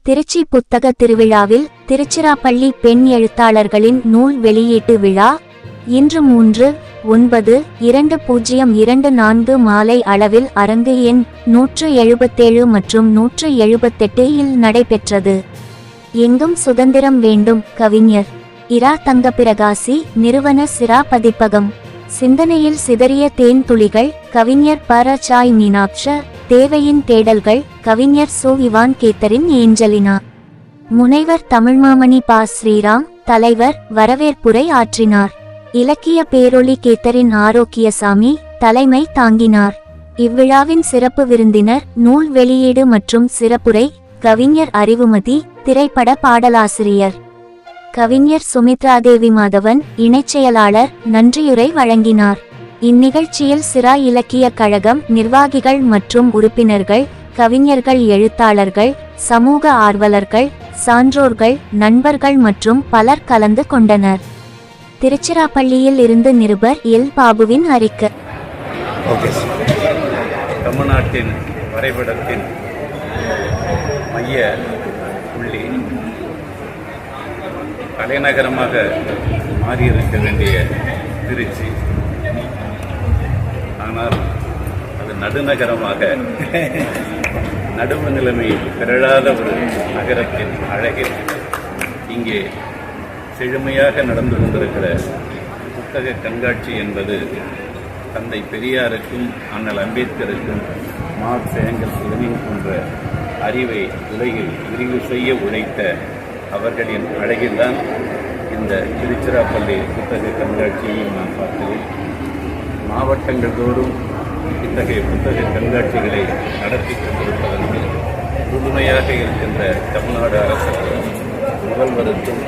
திருச்சி புத்தக திருவிழாவில் திருச்சிராப்பள்ளி பெண் எழுத்தாளர்களின் நூல் வெளியீட்டு விழா இன்று 3/9/2024 மாலை அளவில் அரங்கு எண் 177 மற்றும் 178 இல் நடைபெற்றது. எங்கும் சுதந்திரம் வேண்டும். கவிஞர் இரா. தங்கப்பிரகாசி. நிறுவன சிரா பதிப்பகம். சிந்தனையில் சிதறிய தேன் துளிகள். கவிஞர் ப.சாய் மீனாட்ச. தேவையின் தேடல்கள். கவிஞர் சு. Ivan Catherine Angelina. முனைவர் தமிழ்மாமணி ப. ஸ்ரீராம். தலைவர் வரவேற்புரை ஆற்றினார். இலக்கிய பேரொளி கேத்தரின் ஆரோக்கியசாமி தலைமை தாங்கினார். இவ்விழாவின் சிறப்பு விருந்தினர் நூல் வெளியீடு மற்றும் சிறப்புரை கவிஞர் அறிவுமதி. திரைப்பட பாடலாசிரியர் கவிஞர் சுமித்ராதேவி மாதவன் இணைச் செயலாளர் நன்றியுரை வழங்கினார். இந்நிகழ்ச்சியில் சிரா இலக்கிய கழகம் நிர்வாகிகள் மற்றும் உறுப்பினர்கள், கவிஞர்கள், எழுத்தாளர்கள், சமூக ஆர்வலர்கள், சான்றோர்கள், நண்பர்கள் மற்றும் பலர் கலந்து கொண்டனர். திருச்சிராப்பள்ளியில் இருந்து நிருபர் எல். பாபுவின் அறிக்கை. தமிழ்நாட்டின் வரைபடத்தின் மைய புள்ளி தலைநகரமாக மாறியிருக்க வேண்டிய திருச்சி, ஆனால் அது நடுநகரமாக நடுவு நிலைமை பிறழாத ஒரு நகரத்தின் அழகில் இங்கே செழுமையாக நடந்து கொண்டிருக்கிற புத்தக கண்காட்சி என்பது தந்தை பெரியாருக்கும் அண்ணல் அம்பேத்கருக்கும் மார்க்ஸ், ஏங்கல்ஸ், லெனின் போன்ற அறிவை உலகில் விரிவு செய்ய உழைத்த அவர்களின் அழகில்தான் இந்த திருச்சிராப்பள்ளி புத்தக கண்காட்சியை நான் பார்த்தேன். மாவட்டங்கள் தோறும் இத்தகைய புத்தக கண்காட்சிகளை நடத்தி கொண்டிருப்பதற்கு புதுமையாக இருக்கின்ற தமிழ்நாடு அரசுக்கும் முதல்வருக்கும்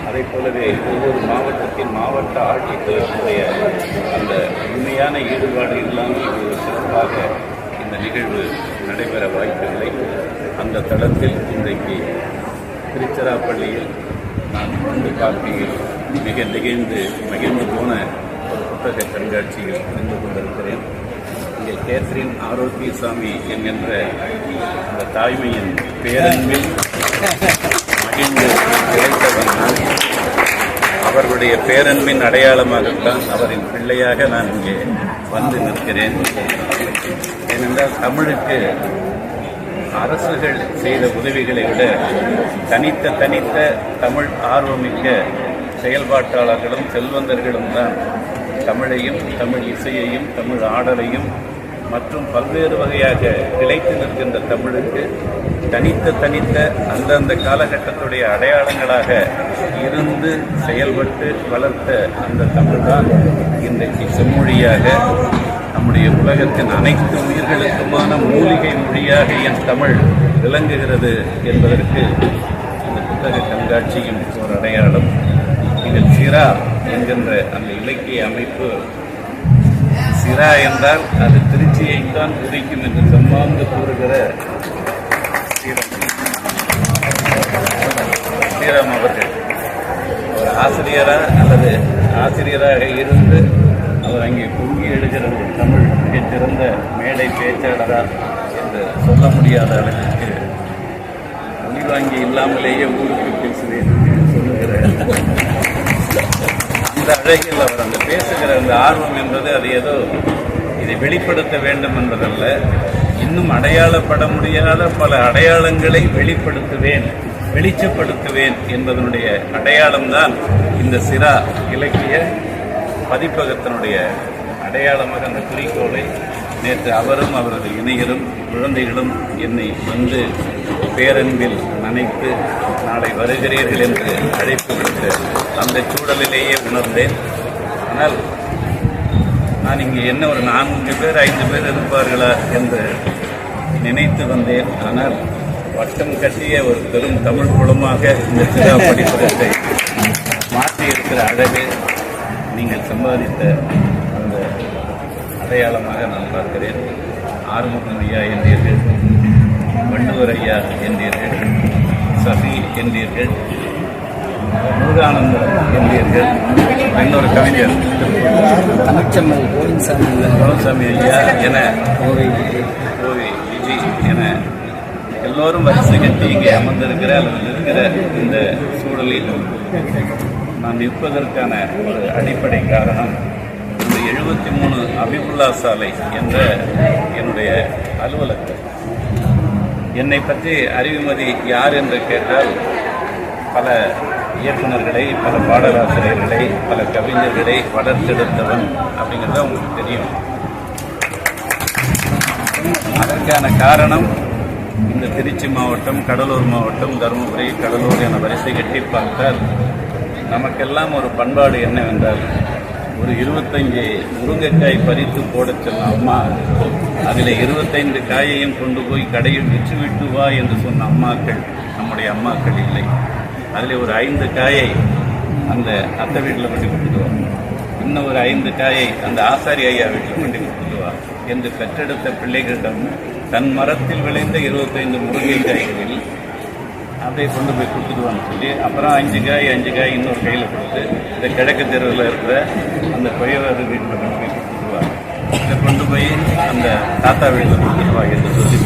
அதை போலவே ஒவ்வொரு மாவட்டத்தின் மாவட்ட ஆட்சித்தலைவருடைய அந்த உண்மையான ஈடுபாடு இல்லாமல் ஒரு சிறப்பாக இந்த நிகழ்வு நடைபெற வாய்ப்பில்லை. அந்த தளத்தில் இன்றைக்கு திருச்சிராப்பள்ளியில் நான் வந்து பார்க்கையில் மிக மகிழ்ந்து போன ஒரு புத்தக கண்காட்சியில் இருந்து கொண்டிருக்கிறேன். இங்கே கேத்ரின் ஆரோக்கியசாமி என்கின்ற அந்த தாய்மையின் பேரன்பில் மகிழ்ந்து கிடைத்தவர்கள் அவர்களுடைய பேரன்பின் அடையாளமாகத்தான் அவரின் பிள்ளையாக நான் இங்கே வந்து நிற்கிறேன். ஏனென்றால் தமிழுக்கு அரசுகள் செய்த உதவிகளை விட தனித்த தமிழ் ஆர்வமிக்க செயல்பாட்டாளர்களும் செல்வந்தர்களும் தான் தமிழையும், தமிழ் இசையையும், தமிழ் ஆடலையும் மற்றும் பல்வேறு வகையாக கிளைத்து நிற்கின்ற தமிழுக்கு தனித்த அந்தந்த காலகட்டத்துடைய அடையாளங்களாக இருந்து செயல்பட்டு வளர்த்த அந்த தமிழ்தான் இன்றைக்கு செம்மொழியாக நம்முடைய உலகத்தின் அனைத்து உயிர்களுக்குமான மூலிகை மொழியாக என் தமிழ் விளங்குகிறது என்பதற்கு இந்த புத்தக கண்காட்சியும் ஒரு அடையாளம். இதில் சிரா என்கின்ற அந்த இலக்கிய அமைப்பு, சிரா என்றால் அது திருச்சியைத்தான் குறிக்கும் என்று சம்மாந்து கூறுகிற ஸ்ரீராம் அவர்கள் ஒரு ஆசிரியராக இருந்து அவர் அங்கே பொங்கி எழுகிற ஒரு தமிழ் மிகச்சிறந்த மேடை பேச்சாளரா என்று சொல்ல முடியாத அளவிற்கு ஒளிவாங்கி இல்லாமலேயே ஊருக்கு பேசுவேன் சொல்லுகிற அந்த அழகில் அவர் அந்த பேசுகிற அந்த ஆர்வம் என்பது அது ஏதோ இதை வெளிப்படுத்த வேண்டும் என்பதல்ல, இன்னும் அடையாளப்பட முடியாத பல அடையாளங்களை வெளிச்சப்படுத்துவேன் என்பதனுடைய அடையாளம்தான் இந்த சிரா இலக்கிய பதிப்பகத்தினுடைய அடையாளமாக அந்த குறிக்கோளை நேற்று அவரும் அவரது இணையரும் குழந்தைகளும் என்னை வந்து பேரன்பில் நனைத்து நாளை வருகிறீர்கள் என்று அழைப்பு விடுத்து அந்த சூழலிலேயே உணர்ந்தேன். ஆனால் நான் இங்கே என்ன ஒரு 4 பேர் 5 பேர் இருப்பார்களா என்று நினைத்து வந்தேன். ஆனால் வட்டம் கட்டிய ஒரு பெரும் தமிழ் குளமாக இந்த சிரா படிப்பகத்தை மாற்றியிருக்கிற அழகு நீங்கள் சம்பாதித்த அந்த அடையாளமாக நான் பார்க்கிறேன். ஆறுமுகம் ஐயா என்றீர்கள், வள்ளுவர் ஐயா என்றீர்கள், சஃபி என்றீர்கள், முருகானந்தர் என்றீர்கள், இன்னொரு கவிஞர் கோவிந்தசாமி ஐயா என, கோவை விஜி என எல்லோரும் வரிசை கட்டி இங்கே அமர்ந்திருக்கிற அல்லது இருக்கிற இந்த சூழலில் நான் நிற்பதற்கான ஒரு அடிப்படை காரணம் இந்த 73 அபிபுல்லா சாலை என்ற என்னுடைய அலுவலகம். என்னை பற்றி அறிவுமதி யார் என்று கேட்டால் பல இயக்குநர்களை, பல பாடலாசிரியர்களை, பல கவிஞர்களை வளர்த்தெடுத்தவன் அப்படிங்கிறது உங்களுக்கு தெரியும். அதற்கான காரணம் இந்த திருச்சி மாவட்டம், கடலூர் மாவட்டம், தருமபுரி, கடலூர் என வரிசை கட்டி பார்த்தால் நமக்கெல்லாம் ஒரு பண்பாடு என்னவென்றால், ஒரு 25 முருங்கைக்காய் பறித்து போடச் சொன்ன அம்மா அதில் 25 காயையும் கொண்டு போய் கடையில் விற்றுவிட்டு வா என்று சொன்ன அம்மாக்கள் நம்முடைய அம்மாக்கள் இல்லை. அதில் ஒரு 5 காயை அந்த அத்தை வீட்டில் கொண்டு கொடுத்துடுவா, இன்னும் ஒரு 5 காயை அந்த ஆசாரி ஐயா வீட்டில் கொண்டு கொடுத்துடுவா என்று பெற்றெடுத்த பிள்ளைகளிடம் தன் மரத்தில் விளைந்த 25 முருங்கைக்காய்களில் அதை கொண்டு போய் கொடுத்துடுவான்னு சொல்லி அப்புறம் 5 காய் இன்னொரு கையில் கொடுத்து இந்த கிழக்கு தெருவில் இருக்கிற அந்த கொய்யவாறு வீட்டில் கொண்டு போய் கொடுத்துடுவாங்க. இதை கொண்டு போய் அந்த தாத்தா வீட்டில் கொடுத்துடுவா என்று சொல்லி